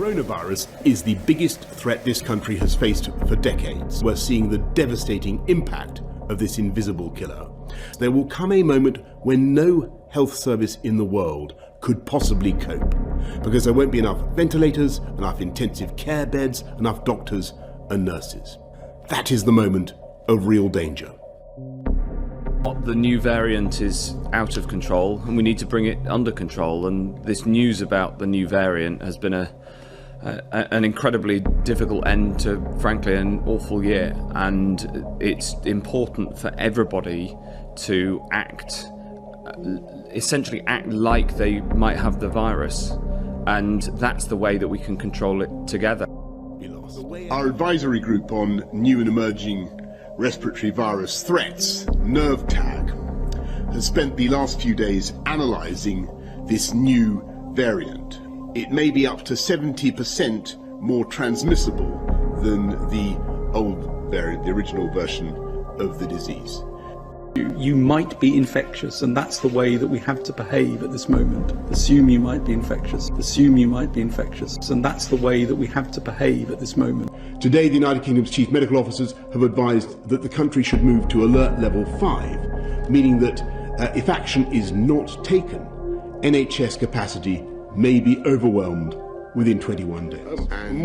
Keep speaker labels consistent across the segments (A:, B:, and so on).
A: Coronavirus is the biggest threat this country has faced for decades. We're seeing the devastating impact of this invisible killer. There will come a moment when no health service in the world could possibly cope, because there won't be enough ventilators, enough intensive care beds, enough doctors and nurses. That is the moment of real danger.
B: The new variant is out of control and we need to bring it under control, and this news about the new variant has been an incredibly difficult end to, frankly, an awful year, and it's important for everybody to essentially act like they might have the virus, and that's the way that we can control it together.
A: Our advisory group on new and emerging respiratory virus threats, NERVTAG, has spent the last few days analysing this new variant. It may be up to 70% more transmissible than the old variant, the original version of the disease.
C: You might be infectious, and that's the way that we have to behave at this moment. Assume you might be infectious. Assume you might be infectious, and that's the way that we have to behave at this moment.
A: Today, the United Kingdom's chief medical officers have advised that the country should move to alert level 5, meaning that if action is not taken, NHS capacity may be overwhelmed within 21 days. And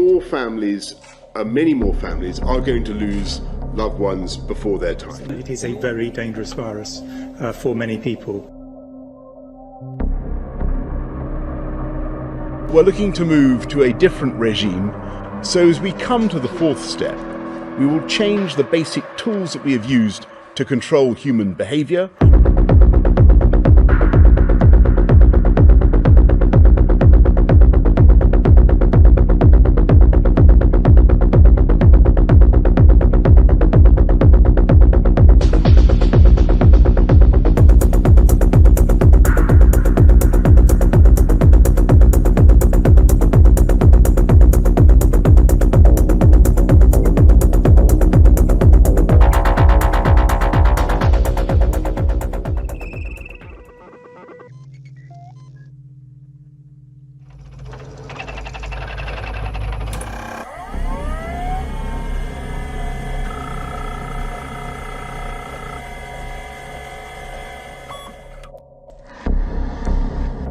A: many more families are going to lose loved ones before their time.
D: It is a very dangerous virus for many people.
A: We're looking to move to a different regime, so as we come to the fourth step, we will change the basic tools that we have used to control human behaviour.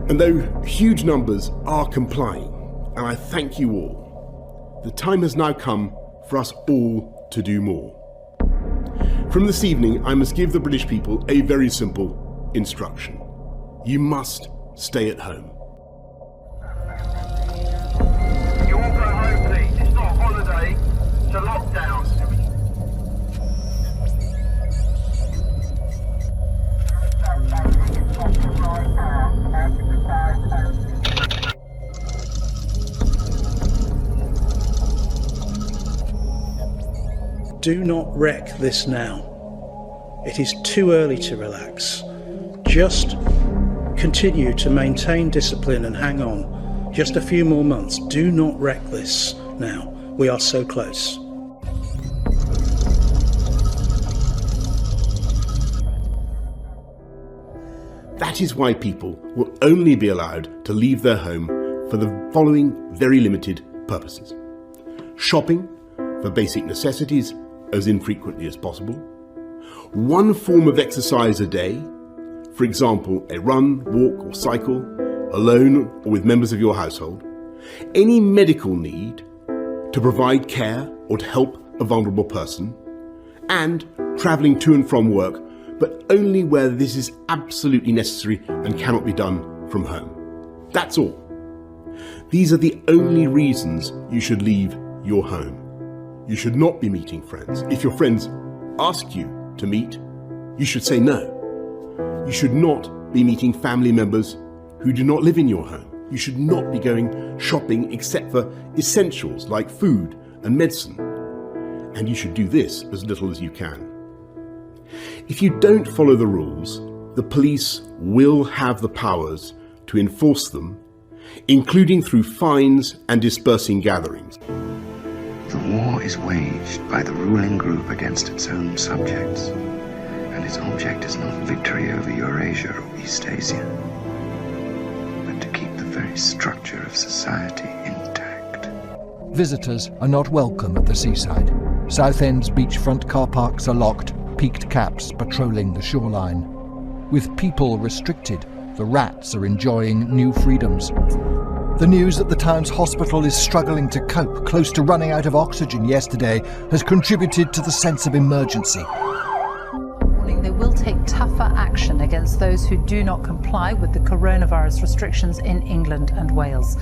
A: And though huge numbers are complying, and I thank you all, the time has now come for us all to do more. From this evening, I must give the British people a very simple instruction. You must stay at home.
E: You all go home, please. It's not a holiday, it's a lockdown.
F: Do not wreck this now. It is too early to relax. Just continue to maintain discipline and hang on. Just a few more months. Do not wreck this now. We are so close.
A: That is why people will only be allowed to leave their home for the following very limited purposes. Shopping for basic necessities as infrequently as possible. One form of exercise a day, for example, a run, walk or cycle, alone or with members of your household. Any medical need to provide care or to help a vulnerable person, and travelling to and from work, but only where this is absolutely necessary and cannot be done from home. That's all. These are the only reasons you should leave your home. You should not be meeting friends. If your friends ask you to meet, you should say no. You should not be meeting family members who do not live in your home. You should not be going shopping except for essentials like food and medicine. And you should do this as little as you can. If you don't follow the rules, the police will have the powers to enforce them, including through fines and dispersing gatherings.
G: The war is waged by the ruling group against its own subjects, and its object is not victory over Eurasia or Eastasia, but to keep the very structure of society intact.
H: Visitors are not welcome at the seaside. Southend's beachfront car parks are locked, peaked caps patrolling the shoreline. With people restricted, the rats are enjoying new freedoms. The news that the town's hospital is struggling to cope, close to running out of oxygen yesterday, has contributed to the sense of emergency.
I: They will take tougher action against those who do not comply with the coronavirus restrictions in England and Wales.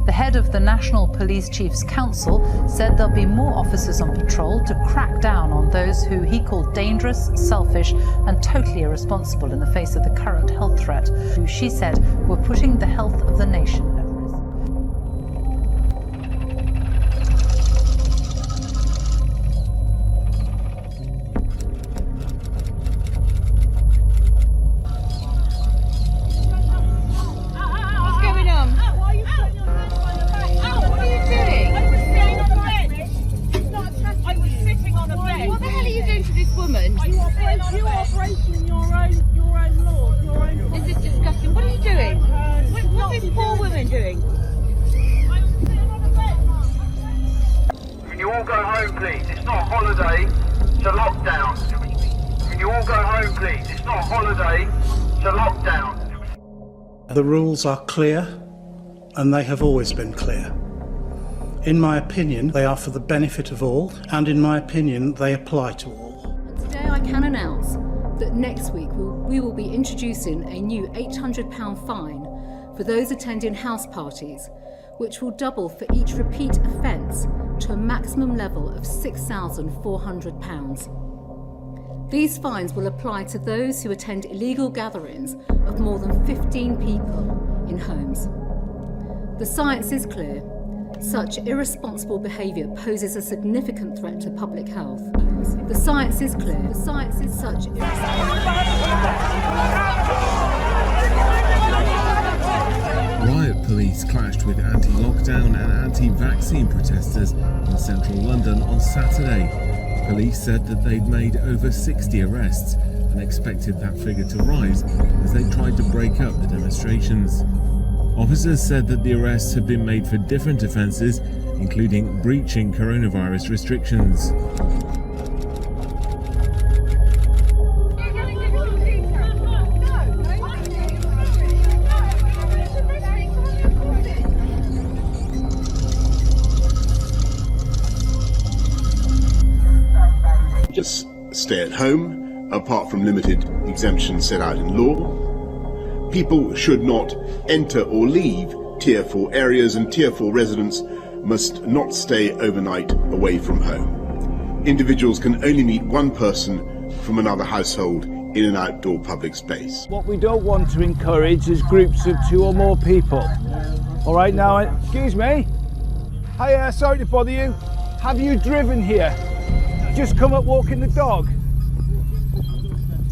I: The head of the National Police Chiefs Council said there'll be more officers on patrol to crack down on those who he called dangerous, selfish and totally irresponsible in the face of the current health threat, who she said were putting the health of the nation at risk.
F: The rules are clear, and they have always been clear. In my opinion, they are for the benefit of all, and in my opinion, they apply to all.
J: Today I can announce that next week we will be introducing a new £800 fine for those attending house parties, which will double for each repeat offence to a maximum level of £6,400. These fines will apply to those who attend illegal gatherings of more than 15 people in homes. The science is clear. Such irresponsible behaviour poses a significant threat to public health. The science is clear. The science is such
K: Riot police clashed with anti-lockdown and anti-vaccine protesters in central London on Saturday. Police said that they'd made over 60 arrests and expected that figure to rise as they tried to break up the demonstrations. Officers said that the arrests had been made for different offences, including breaching coronavirus restrictions.
A: Just stay at home, apart from limited exemptions set out in law. People should not enter or leave Tier 4 areas, and Tier 4 residents must not stay overnight away from home. Individuals can only meet one person from another household in an outdoor public space.
L: What we don't want to encourage is groups of 2 or more people. All right, now, excuse me. Hi, sorry to bother you. Have you driven here? Just come up walking the dog?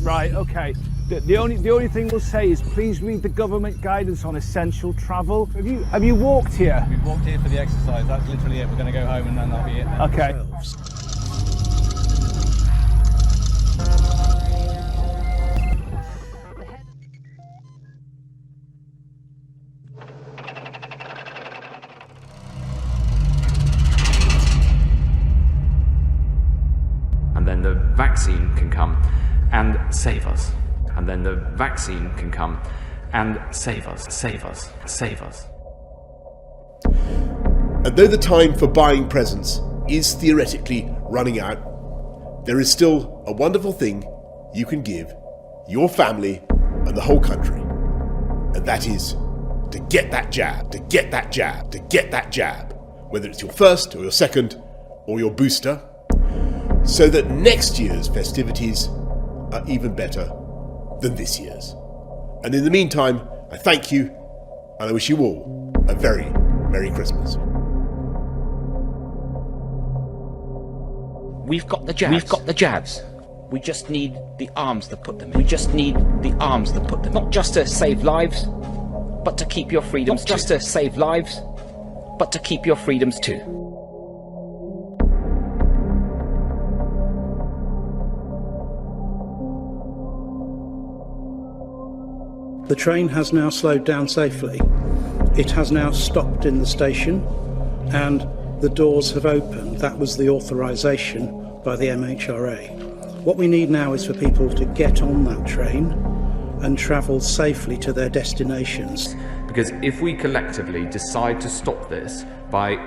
L: Right, okay. The only thing we'll say is please read the government guidance on essential travel. Have you walked here?
M: We've walked here for the exercise. That's literally it. We're going to go home and then that'll be it.
L: Okay.
N: And then the vaccine can come and save us. And then the vaccine can come and save us, save us, save us.
A: And though the time for buying presents is theoretically running out, there is still a wonderful thing you can give your family and the whole country. And that is to get that jab, to get that jab, to get that jab. Whether it's your first or your second or your booster, so that next year's festivities are even better than this year's. And in the meantime, I thank you and I wish you all a very Merry Christmas.
O: We've got the jabs. We've got the jabs. We just need the arms to put them in. We just need the arms to put them in. Not just to save lives, but to keep your freedoms. Not just to save lives, but to keep your freedoms too.
F: The train has now slowed down safely. It has now stopped in the station, and the doors have opened. That was the authorisation by the MHRA. What we need now is for people to get on that train and travel safely to their destinations.
N: Because if we collectively decide to stop this by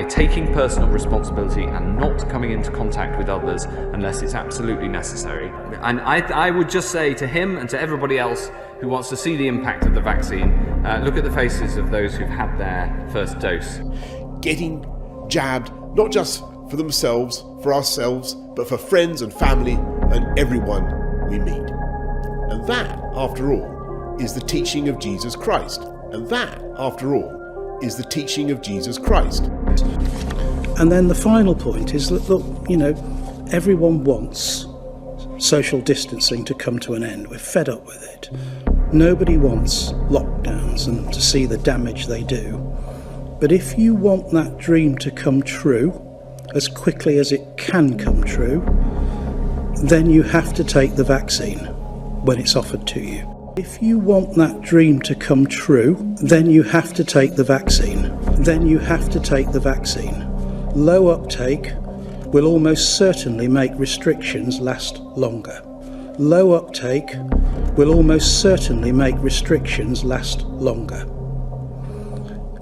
N: taking personal responsibility and not coming into contact with others unless it's absolutely necessary. And I would just say to him and to everybody else who wants to see the impact of the vaccine, look at the faces of those who've had their first dose.
A: Getting jabbed, not just for themselves, for ourselves, but for friends and family and everyone we meet. And that, after all, is the teaching of Jesus Christ. And that, after all, is the teaching of Jesus Christ.
F: And then the final point is that, look, everyone wants social distancing to come to an end. We're fed up with it. Nobody wants lockdowns and to see the damage they do. But if you want that dream to come true as quickly as it can come true, then you have to take the vaccine when it's offered to you. If you want that dream to come true, then you have to take the vaccine. Then you have to take the vaccine. Low uptake will almost certainly make restrictions last longer. Low uptake will almost certainly make restrictions last longer.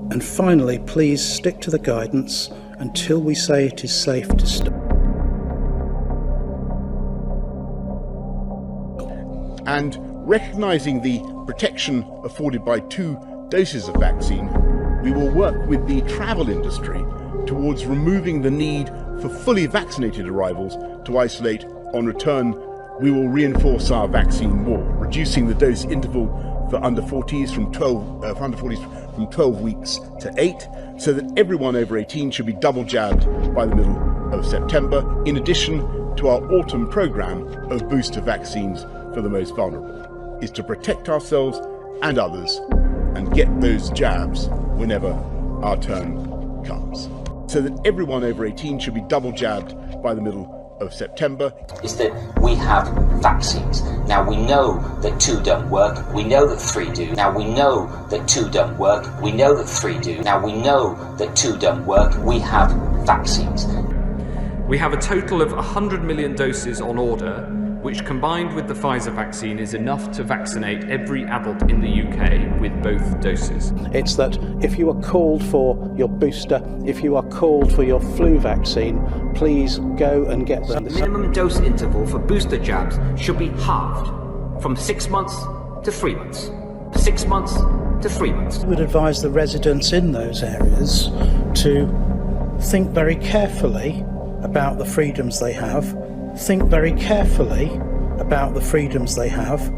F: And finally, please stick to the guidance until we say it is safe to stop.
A: And recognising the protection afforded by 2 doses of vaccine, we will work with the travel industry towards removing the need for fully vaccinated arrivals to isolate on return. We will reinforce our vaccine more, reducing the dose interval for under 40s from 12 weeks to 8, so that everyone over 18 should be double jabbed by the middle of September, in addition to our autumn programme of booster vaccines for the most vulnerable, is to protect ourselves and others and get those jabs whenever our turn comes, so that everyone over 18 should be double jabbed by the middle of September.
O: Is that we have vaccines. Now we know that 2 don't work, we know that 3 do. Now we know that 2 don't work, we know that 3 do. Now we know that 2 don't work, we have vaccines.
N: We have a total of 100 million doses on order, which combined with the Pfizer vaccine is enough to vaccinate every adult in the UK with both doses.
F: It's that if you are called for your booster, if you are called for your flu vaccine, please go and get them.
P: The minimum dose interval for booster jabs should be halved from 6 months to 3 months. 6 months to 3 months.
F: I would advise the residents in those areas to think very carefully about the freedoms they have. Think very carefully about the freedoms they have,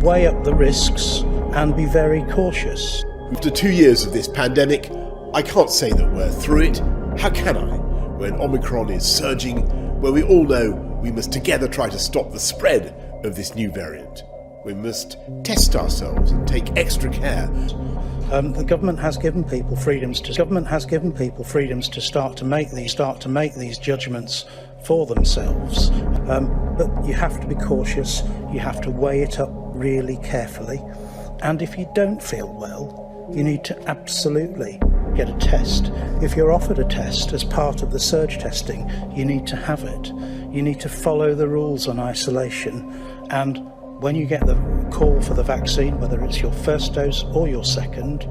F: weigh up the risks and be very cautious.
A: After 2 years of this pandemic, I can't say that we're through it. How can I? When Omicron is surging, where we all know we must together try to stop the spread of this new variant. We must test ourselves and take extra care.
F: The government has given people freedoms to start to make these judgments for themselves, but you have to be cautious. You have to weigh it up really carefully, and if you don't feel well, you need to absolutely get a test. If you're offered a test as part of the surge testing, you need to have it. You need to follow the rules on isolation, and when you get the call for the vaccine, whether it's your first dose or your second,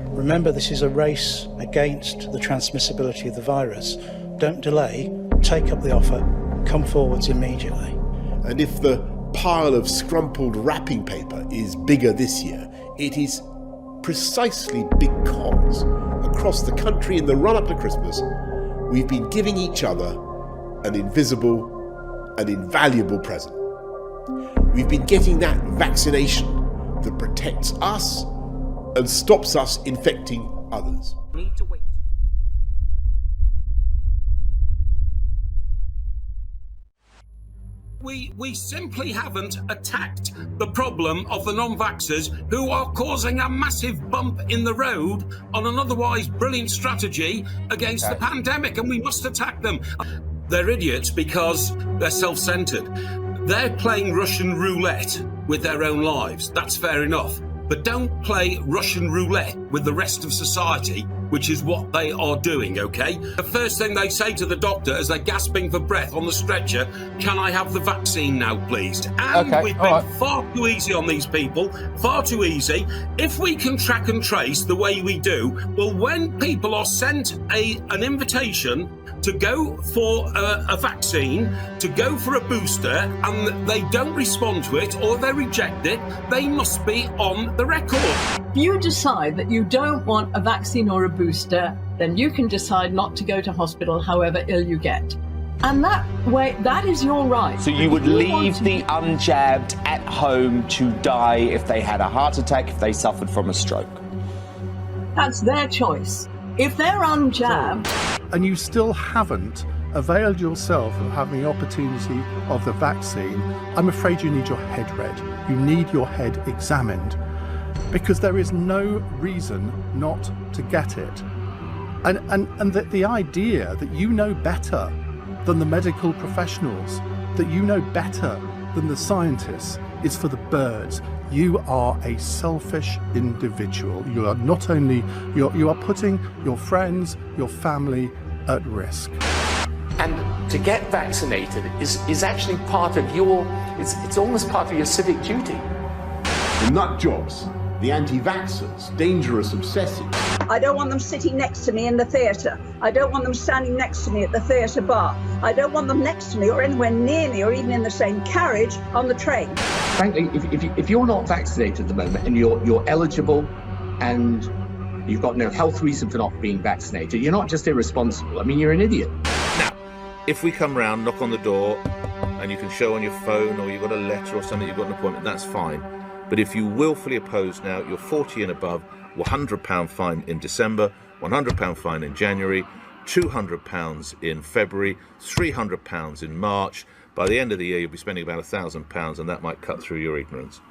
F: remember this is a race against the transmissibility of the virus. Don't delay, take up the offer, come forwards immediately.
A: And if the pile of scrumpled wrapping paper is bigger this year, it is precisely because across the country in the run-up to Christmas, we've been giving each other an invisible and invaluable present. We've been getting that vaccination that protects us and stops us infecting others.
P: Need to wait.
Q: We simply haven't attacked the problem of the non-vaxxers who are causing a massive bump in the road on an otherwise brilliant strategy against the pandemic, and we must attack them. They're idiots because they're self-centered. They're playing Russian roulette with their own lives. That's fair enough. But don't play Russian roulette with the rest of society which is what they are doing, okay? The first thing they say to the doctor as they're gasping for breath on the stretcher, can I have the vaccine now, please? And we've been far too easy on these people, far too easy. If we can track and trace the way we do, well, when people are sent an invitation to go for a vaccine, to go for a booster, and they don't respond to it or they reject it, they must be on the record.
R: If you decide that you don't want a vaccine or a booster, then you can decide not to go to hospital however ill you get. And that is your right.
S: So you would leave the unjabbed at home to die if they had a heart attack, if they suffered from a stroke?
R: That's their choice. If they're unjabbed...
T: And you still haven't availed yourself of having the opportunity of the vaccine, I'm afraid you need your head read. You need your head examined, because there is no reason not to get it. And the idea that you know better than the medical professionals, that you know better than the scientists, is for the birds. You are a selfish individual. You are not only, you are putting your friends, your family at risk.
U: And to get vaccinated is actually part of your, it's almost part of your civic duty.
A: The nut jobs, the anti-vaxxers, dangerous obsessives.
V: I don't want them sitting next to me in the theatre. I don't want them standing next to me at the theatre bar. I don't want them next to me or anywhere near me or even in the same carriage on the train.
W: Frankly, if you're not vaccinated at the moment and you're eligible and you've got no health reason for not being vaccinated, you're not just irresponsible, I mean, you're an idiot.
X: Now, if we come round, knock on the door, and you can show on your phone or you've got a letter or something, you've got an appointment, that's fine. But if you willfully oppose now, you're 40 and above, £100 fine in December, £100 fine in January, £200 in February, £300 in March. By the end of the year, you'll be spending about £1,000, and that might cut through your ignorance.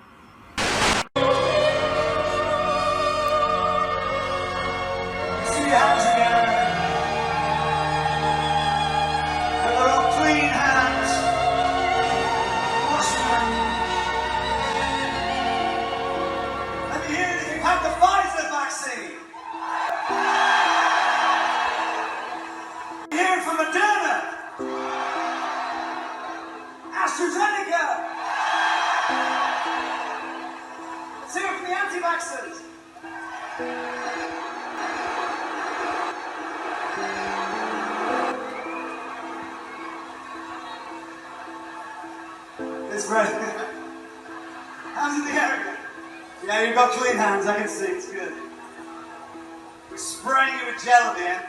Y: It's right. How's it in the area? Yeah, you've got clean hands, I can see, it's good. We're spraying you with gel at the end.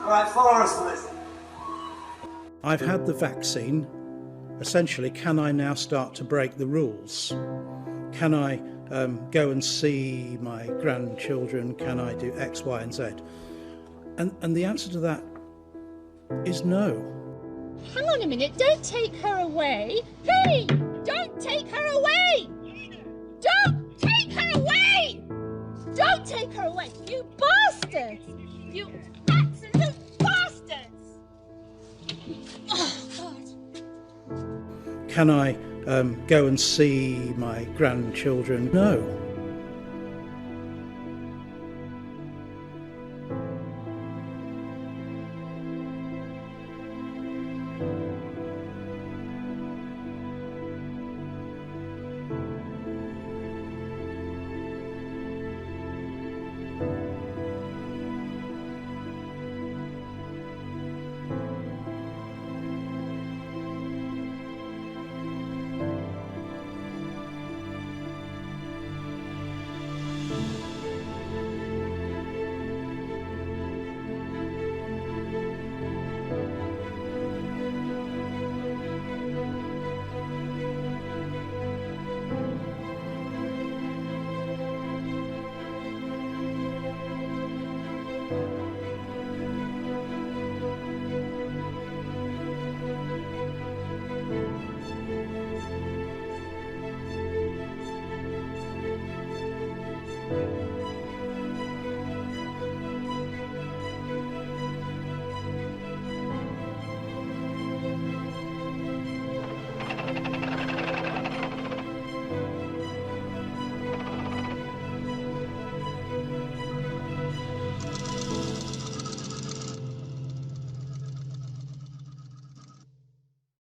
Y: Alright, follow us, please.
F: I've had the vaccine. Essentially, can I now start to break the rules? Can I go and see my grandchildren? Can I do X, Y, and Z? And the answer to that is no.
Z: Hang on a minute, don't take her away. Hey, don't take her away. Don't take her away. Don't take her away, you bastards. You absolute bastards. Oh, God.
F: Can I go and see my grandchildren? No.